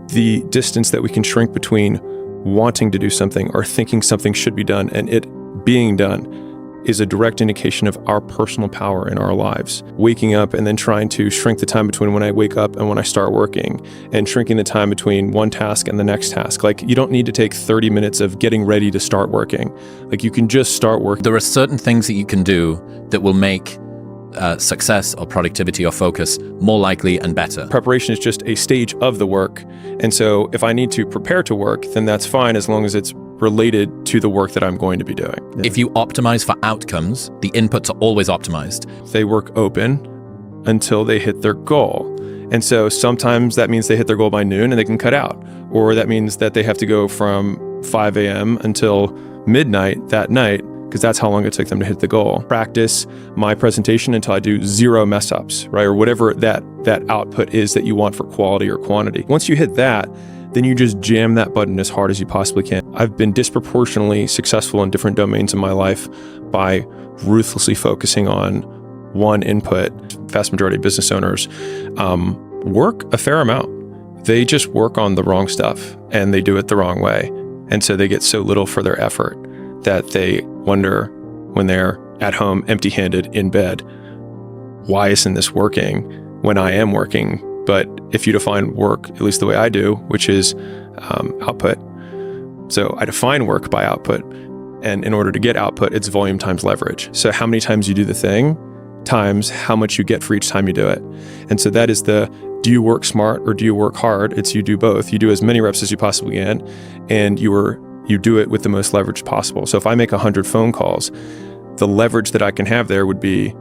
the distance that we can shrink between wanting to do something or thinking something should be done and it being done is a direct indication of our personal power in our lives. Waking up and then trying to shrink the time between when I wake up and when I start working, and shrinking the time between one task and the next task. Like, you don't need to take 30 minutes of getting ready to start working. Like, you can just start working. There are certain things that you can do that will make success or productivity or focus more likely and better. Preparation is just a stage of the work. And so if I need to prepare to work, then that's fine as long as it's related to the work that I'm going to be doing. If you optimize for outcomes, the inputs are always optimized. They work open until they hit their goal. And so sometimes that means they hit their goal by noon and they can cut out. Or that means that they have to go from 5 a.m. until midnight that night, because that's how long it took them to hit the goal. Practice my presentation until I do 0 mess ups, right? Or whatever that output is that you want for quality or quantity. Once you hit that, then you just jam that button as hard as you possibly can. I've been disproportionately successful in different domains in my life by ruthlessly focusing on one input. Vast majority of business owners work a fair amount. They just work on the wrong stuff and they do it the wrong way. And so they get so little for their effort that they wonder when they're at home empty-handed in bed, why isn't this working when I am working? But if you define work, at least the way I do, which is output. So I define work by output. And in order to get output, it's volume times leverage. So how many times you do the thing times how much you get for each time you do it. And so that is do you work smart or do you work hard? It's you do both. You do as many reps as you possibly can, and you do it with the most leverage possible. So if I make 100 phone calls, the leverage that I can have there would be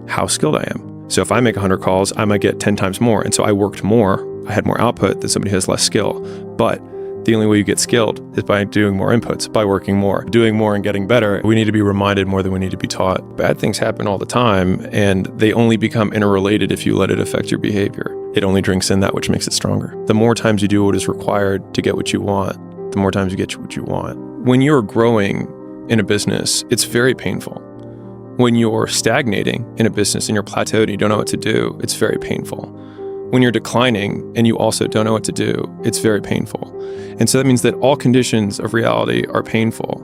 how skilled I am. So if I make 100 calls, I might get 10 times more. And so I worked more, I had more output than somebody who has less skill. But the only way you get skilled is by doing more inputs, by working more, doing more and getting better. We need to be reminded more than we need to be taught. Bad things happen all the time, and they only become interrelated if you let it affect your behavior. It only drinks in that which makes it stronger. The more times you do what is required to get what you want, the more times you get what you want. When you're growing in a business, it's very painful. When you're stagnating in a business and you're plateaued and you don't know what to do, it's very painful. When you're declining and you also don't know what to do, it's very painful. And so that means that all conditions of reality are painful.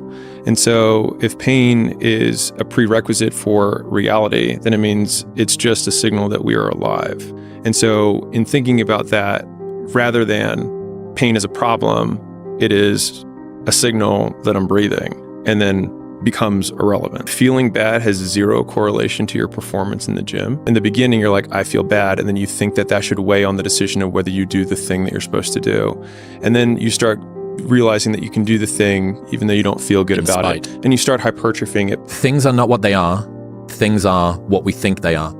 And so if pain is a prerequisite for reality, then it means it's just a signal that we are alive. And so in thinking about that, rather than pain as a problem, it is a signal that I'm breathing, and then becomes irrelevant. Feeling bad has 0 correlation to your performance in the gym. In the beginning, you're like, I feel bad. And then you think that should weigh on the decision of whether you do the thing that you're supposed to do. And then you start realizing that you can do the thing even though you don't feel good about it. And you start hypertrophying it. Things are not what they are. Things are what we think they are.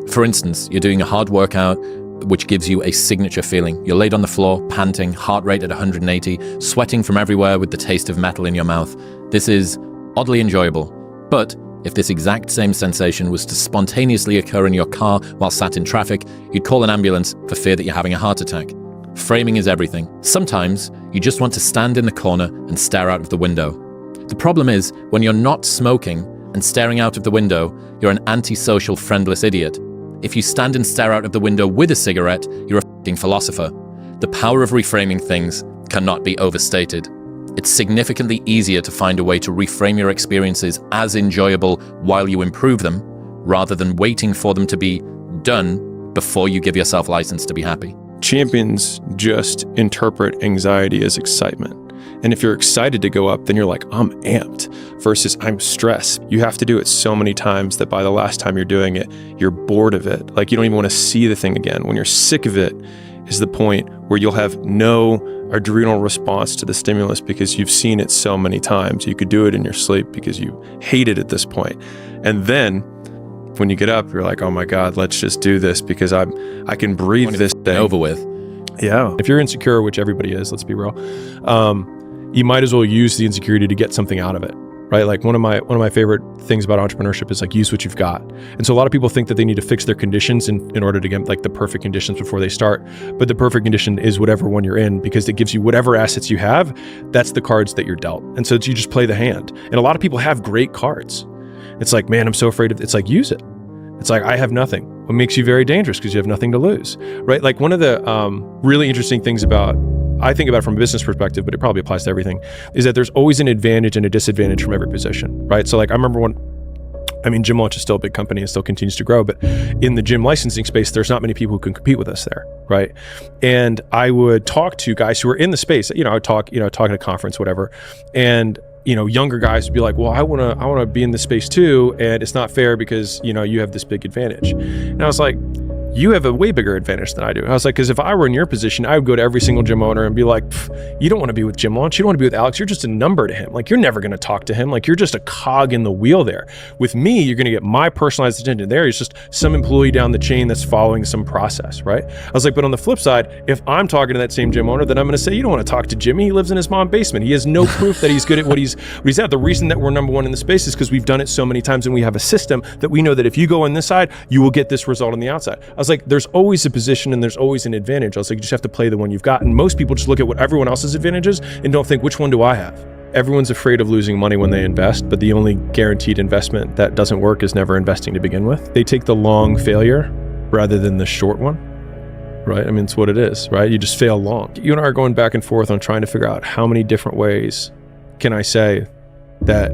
For instance, you're doing a hard workout, which gives you a signature feeling. You're laid on the floor, panting, heart rate at 180, sweating from everywhere with the taste of metal in your mouth. This is oddly enjoyable. But if this exact same sensation was to spontaneously occur in your car while sat in traffic, you'd call an ambulance for fear that you're having a heart attack. Framing is everything. Sometimes you just want to stand in the corner and stare out of the window. The problem is, when you're not smoking and staring out of the window, you're an antisocial, friendless idiot. If you stand and stare out of the window with a cigarette, you're a f***ing philosopher. The power of reframing things cannot be overstated. It's significantly easier to find a way to reframe your experiences as enjoyable while you improve them, rather than waiting for them to be done before you give yourself license to be happy. Champions just interpret anxiety as excitement. And if you're excited to go up, then you're like, I'm amped, versus I'm stressed. You have to do it so many times that by the last time you're doing it, you're bored of it. Like, you don't even want to see the thing again. When you're sick of it is the point where you'll have no adrenal response to the stimulus because you've seen it so many times. You could do it in your sleep because you hate it at this point. And then when you get up, you're like, oh my God, let's just do this because I can breathe this thing. Over with. Yeah. If you're insecure, which everybody is, let's be real, you might as well use the insecurity to get something out of it. right? Like one of my favorite things about entrepreneurship is like use what you've got. And so a lot of people think that they need to fix their conditions in order to get like the perfect conditions before they start. But the perfect condition is whatever one you're in, because it gives you whatever assets you have. That's the cards that you're dealt. And so you just play the hand. And a lot of people have great cards. It's like, man, I'm so afraid of, it's like, use it. It's like, I have nothing. What makes you very dangerous because you have nothing to lose, right? Like one of the really interesting things I think about it from a business perspective, but it probably applies to everything, is that there's always an advantage and a disadvantage from every position, right? So like I remember Gym Launch is still a big company and still continues to grow, but in the gym licensing space, there's not many people who can compete with us there, right? And I would talk to guys who are in the space, I would talk at a conference, whatever, and younger guys would be like, well, I want to be in this space too, and it's not fair because you have this big advantage. And I was like, you have a way bigger advantage than I do. I was like, because if I were in your position, I would go to every single gym owner and be like, you don't want to be with Gym Launch. You don't want to be with Alex. You're just a number to him. Like, you're never going to talk to him. Like, you're just a cog in the wheel there. With me, you're going to get my personalized attention. There is just some employee down the chain that's following some process, right? I was like, but on the flip side, if I'm talking to that same gym owner, then I'm going to say, you don't want to talk to Jimmy. He lives in his mom's basement. He has no proof that he's good at what he's at. The reason that we're number one in the space is because we've done it so many times and we have a system that we know that if you go on this side, you will get this result on the outside. I was like, there's always a position and there's always an advantage. I was like, you just have to play the one you've got. And most people just look at what everyone else's advantages and don't think, which one do I have? Everyone's afraid of losing money when they invest, but the only guaranteed investment that doesn't work is never investing to begin with. They take the long failure rather than the short one, right? I mean, it's what it is, right? You just fail long. You and I are going back and forth on trying to figure out how many different ways can I say that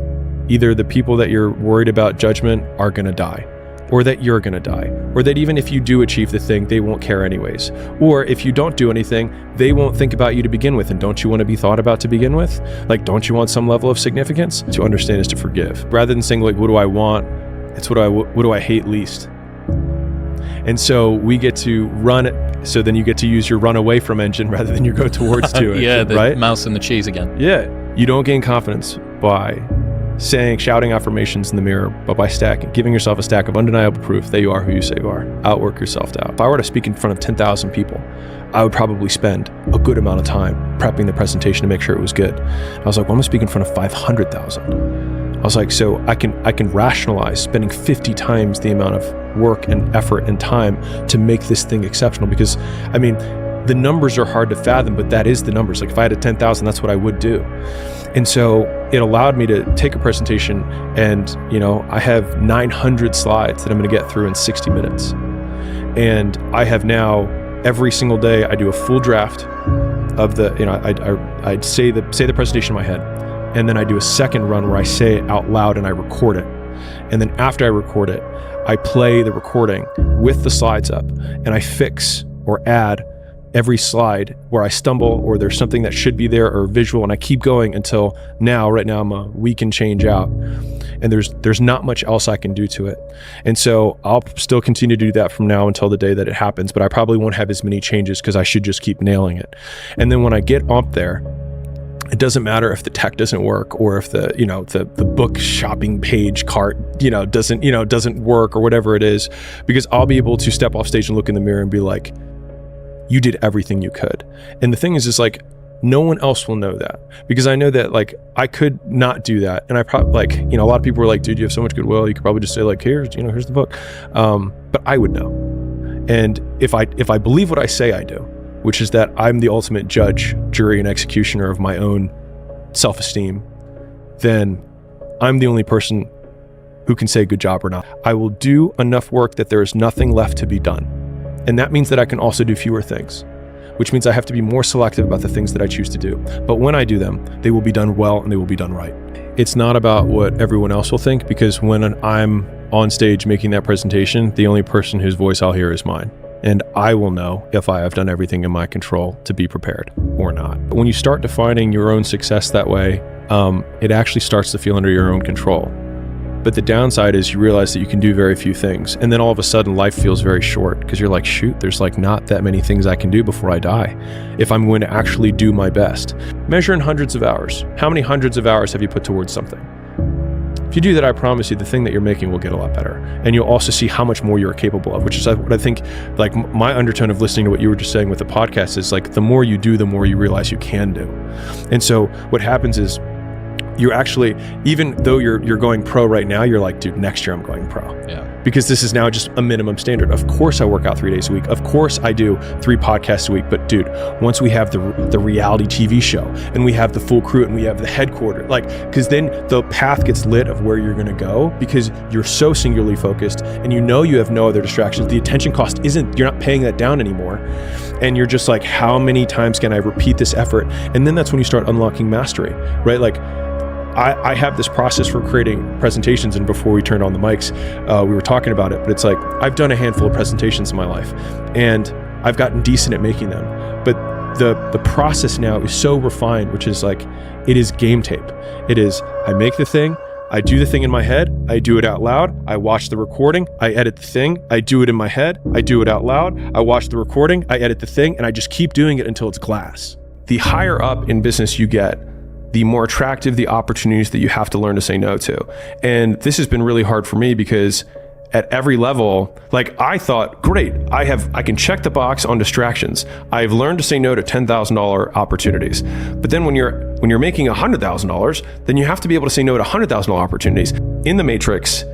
either the people that you're worried about judgment are going to die, or that you're going to die, or that even if you do achieve the thing, they won't care anyways. Or if you don't do anything, they won't think about you to begin with. And don't you want to be thought about to begin with? Like, don't you want some level of significance? To understand is to forgive. Rather than saying like, what do I want? It's what do I hate least? And so we get to run it. So then you get to use your run away from engine rather than your go towards to engine, yeah, the right? mouse and the cheese again. Yeah. You don't gain confidence by shouting affirmations in the mirror, but by giving yourself a stack of undeniable proof that you are who you say you are. Outwork yourself out. If I were to speak in front of 10,000 people, I would probably spend a good amount of time prepping the presentation to make sure it was good. I was like, well, I'm gonna speak in front of 500,000. I was like, so I can rationalize spending 50 times the amount of work and effort and time to make this thing exceptional. Because I mean, the numbers are hard to fathom, but that is the numbers. Like if I had a 10,000, that's what I would do. And so it allowed me to take a presentation and, I have 900 slides that I'm going to get through in 60 minutes. And I have now, every single day, I do a full draft of the, I'd say the presentation in my head. And then I do a second run where I say it out loud and I record it. And then after I record it, I play the recording with the slides up and I fix or add every slide where I stumble or there's something that should be there or visual, and I keep going until right now I'm a week and change out, and there's not much else I can do to it. And so I'll still continue to do that from now until the day that it happens, but I probably won't have as many changes because I should just keep nailing it. And then when I get up there, it doesn't matter if the tech doesn't work or if the book shopping page cart doesn't work or whatever it is, because I'll be able to step off stage and look in the mirror and be like, you did everything you could. And the thing is like, no one else will know that, because I know that like I could not do that. And I probably a lot of people were like, dude, you have so much goodwill. You could probably just say like, here's the book. But I would know. And if I believe what I say I do, which is that I'm the ultimate judge, jury, and executioner of my own self-esteem, then I'm the only person who can say good job or not. I will do enough work that there is nothing left to be done. And that means that I can also do fewer things, which means I have to be more selective about the things that I choose to do. But when I do them, they will be done well and they will be done right. It's not about what everyone else will think, because when I'm on stage making that presentation, the only person whose voice I'll hear is mine. And I will know if I have done everything in my control to be prepared or not. But when you start defining your own success that way, it actually starts to feel under your own control. But the downside is you realize that you can do very few things. And then all of a sudden life feels very short, because you're like, shoot, there's like not that many things I can do before I die if I'm going to actually do my best. Measure in hundreds of hours. How many hundreds of hours have you put towards something? If you do that, I promise you the thing that you're making will get a lot better. And you'll also see how much more you're capable of, which is what I think, like my undertone of listening to what you were just saying with the podcast is like, the more you do, the more you realize you can do. And so what happens is, you actually, even though you're going pro right now, you're like, dude, next year I'm going pro. Yeah. Because this is now just a minimum standard. Of course I work out 3 days a week. Of course I do 3 podcasts a week. But dude, once we have the reality TV show and we have the full crew and we have the headquarters, like, because then the path gets lit of where you're going to go, because you're so singularly focused and you know you have no other distractions. The attention cost you're not paying that down anymore. And you're just like, how many times can I repeat this effort? And then that's when you start unlocking mastery, right? Like, I have this process for creating presentations, and before we turned on the mics, we were talking about it, but it's like, I've done a handful of presentations in my life and I've gotten decent at making them, but the process now is so refined, which is like, it is game tape. It is, I make the thing, I do the thing in my head, I do it out loud, I watch the recording, I edit the thing, I do it in my head, I do it out loud, I watch the recording, I edit the thing, and I just keep doing it until it's glass. The higher up in business you get, the more attractive the opportunities that you have to learn to say no to. And this has been really hard for me because at every level, like, I thought, great, I can check the box on distractions. I've learned to say no to $10,000 opportunities. But then when you're making $100,000, then you have to be able to say no to $100,000 opportunities. In the Matrix,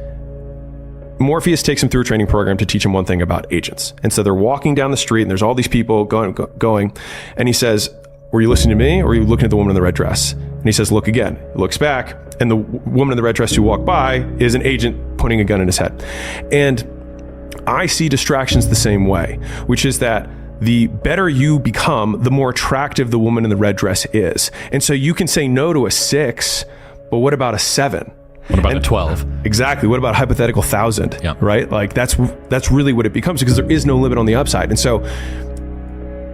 Morpheus takes him through a training program to teach him one thing about agents. And so they're walking down the street and there's all these people going, and he says, were you listening to me or were you looking at the woman in the red dress? And he says, look again. He looks back, and the woman in the red dress who walked by is an agent pointing a gun in his head. And I see distractions the same way, which is that the better you become, the more attractive the woman in the red dress is. And so you can say no to a 6, but what about a 7? What about a 12? Exactly. What about a hypothetical 1,000? Yeah. Right? Like, that's really what it becomes, because there is no limit on the upside. And so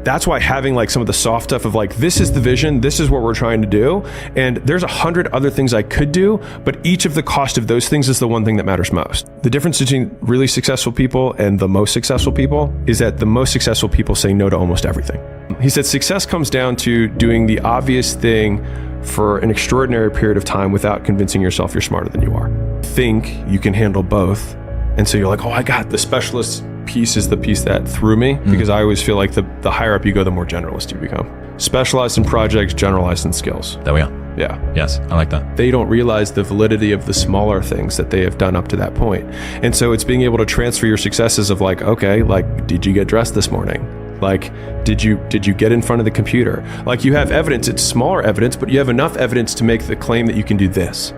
that's why having like some of the soft stuff of like, this is the vision, this is what we're trying to do, and there's 100 other things I could do, but each of the cost of those things is the one thing that matters most. The difference between really successful people and the most successful people is that the most successful people say no to almost everything. He said success comes down to doing the obvious thing for an extraordinary period of time without convincing yourself you're smarter than you are. Think you can handle both. And so you're like, oh, I got the specialist piece is the piece that threw me, because I always feel like the higher up you go, the more generalist you become. Specialized in projects, generalized in skills. There we are. Yeah. Yes, I like that. They don't realize the validity of the smaller things that they have done up to that point. And so it's being able to transfer your successes of like, okay, like, did you get dressed this morning? Like, did you get in front of the computer? Like, you have evidence, it's smaller evidence, but you have enough evidence to make the claim that you can do this.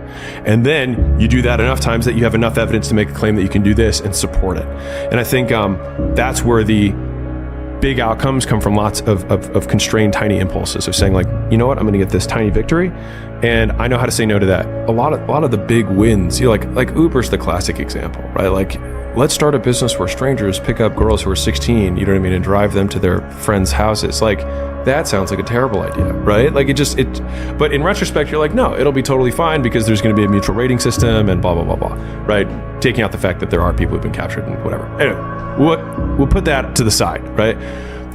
And then you do that enough times that you have enough evidence to make a claim that you can do this and support it. And I think that's where the big outcomes come from, lots of constrained tiny impulses of saying like, you know what, I'm gonna get this tiny victory and I know how to say no to that. A lot of the big wins, you know, like Uber's the classic example, right? Like, let's start a business where strangers pick up girls who are 16, you know what I mean, and drive them to their friends' houses. Like, that sounds like a terrible idea, right? Like, but in retrospect, you're like, no, it'll be totally fine because there's gonna be a mutual rating system and blah, blah, blah, blah, right? Taking out the fact that there are people who've been captured and whatever. Anyway, we'll put that to the side, right?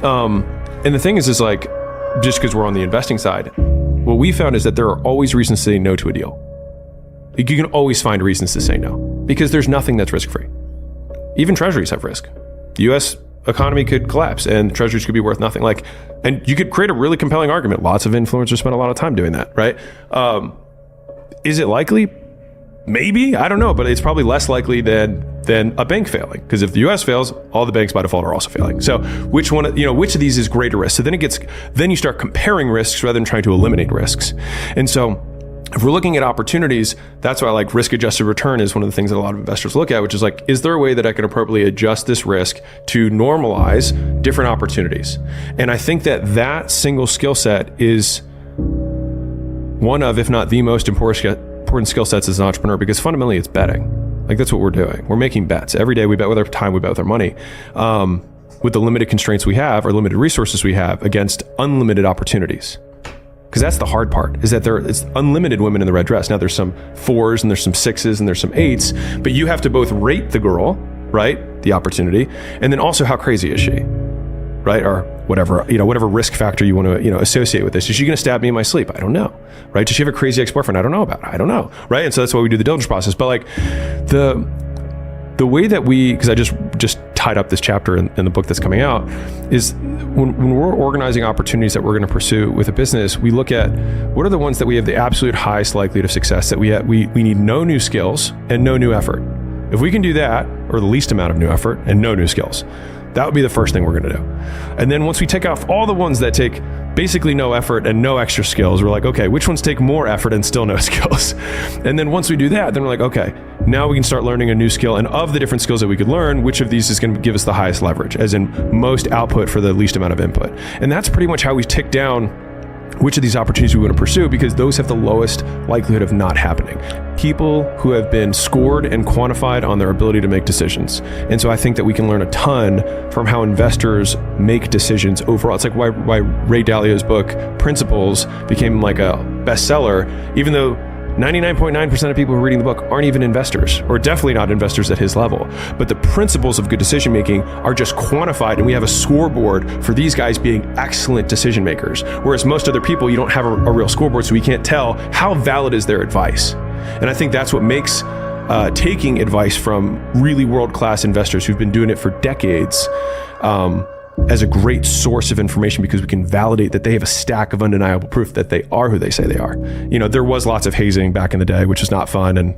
And the thing is like, just because we're on the investing side, what we found is that there are always reasons to say no to a deal. You can always find reasons to say no because there's nothing that's risk-free. Even treasuries have risk. The US economy could collapse and treasuries could be worth nothing. Like, and you could create a really compelling argument. Lots of influencers spend a lot of time doing that, right? Is it likely? Maybe, I don't know, but it's probably less likely than a bank failing. Because if the US fails, all the banks by default are also failing. So which of these is greater risk? So then you start comparing risks rather than trying to eliminate risks. And so if we're looking at opportunities, that's why like risk-adjusted return is one of the things that a lot of investors look at, which is like, is there a way that I can appropriately adjust this risk to normalize different opportunities? And I think that single skill set is one of, if not the most important skill sets as an entrepreneur, because fundamentally it's betting. Like, that's what we're doing. We're making bets. Every day we bet with our time, we bet with our money. With the limited constraints we have or limited resources we have against unlimited opportunities. Because that's the hard part, is that it's unlimited women in the red dress. Now there's some 4s and there's some 6s and there's some 8s, but you have to both rate the girl, right? The opportunity, and then also how crazy is she, right? Or whatever risk factor you want to, associate with this. Is she going to stab me in my sleep? I don't know, right? Does she have a crazy ex-boyfriend? I don't know about it. I don't know, right? And so that's why we do the diligence process. But like the way that because I just tied up this chapter in the book that's coming out, is when we're organizing opportunities that we're going to pursue with a business, we look at what are the ones that we have the absolute highest likelihood of success, that we need no new skills and no new effort. If we can do that, or the least amount of new effort and no new skills, that would be the first thing we're going to do. And then once we take off all the ones that take basically no effort and no extra skills, we're like, okay, which ones take more effort and still no skills? And then once we do that, then we're like, okay, now we can start learning a new skill. And of the different skills that we could learn, which of these is going to give us the highest leverage, as in most output for the least amount of input? And that's pretty much how we tick down which of these opportunities we want to pursue, because those have the lowest likelihood of not happening. People who have been scored and quantified on their ability to make decisions. And so I think that we can learn a ton from how investors make decisions overall. It's like why Ray Dalio's book, Principles, became like a bestseller, even though 99.9% of people who are reading the book aren't even investors, or definitely not investors at his level. But the principles of good decision making are just quantified, and we have a scoreboard for these guys being excellent decision makers. Whereas most other people, you don't have a real scoreboard, so we can't tell how valid is their advice. And I think that's what makes taking advice from really world-class investors who've been doing it for decades as a great source of information, because we can validate that they have a stack of undeniable proof that they are who they say they are. You know, there was lots of hazing back in the day, which is not fun, and,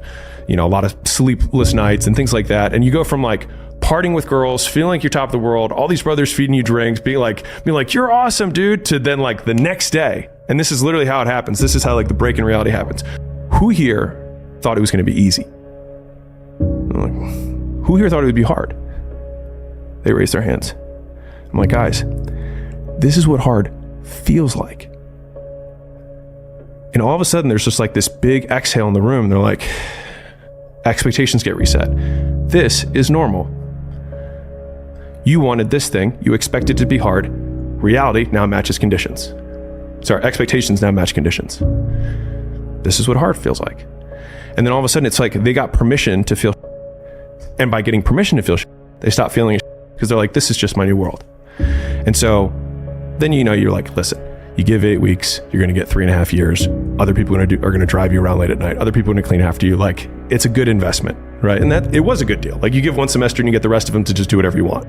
you know, a lot of sleepless nights and things like that. And you go from like partying with girls, feeling like you're top of the world, all these brothers feeding you drinks, being like, you're awesome, dude, to then like the next day. And this is literally how it happens. This is how like the break in reality happens. Who here thought it was going to be easy? Who here thought it would be hard? They raised their hands. I'm like, guys, this is what hard feels like. And all of a sudden, there's just like this big exhale in the room. And they're like, expectations get reset. This is normal. You wanted this thing. You expected it to be hard. Reality now matches conditions. Sorry, expectations now match conditions. This is what hard feels like. And then all of a sudden, it's like they got permission to feel. And by getting permission to feel, they stop feeling because they're like, this is just my new world. And so then, you know, you're like, listen, you give 8 weeks, you're going to get 3.5 years. Other people are going to drive you around late at night. Other people are going to clean after you. Like, it's a good investment, right? And that it was a good deal. Like, you give 1 semester and you get the rest of them to just do whatever you want.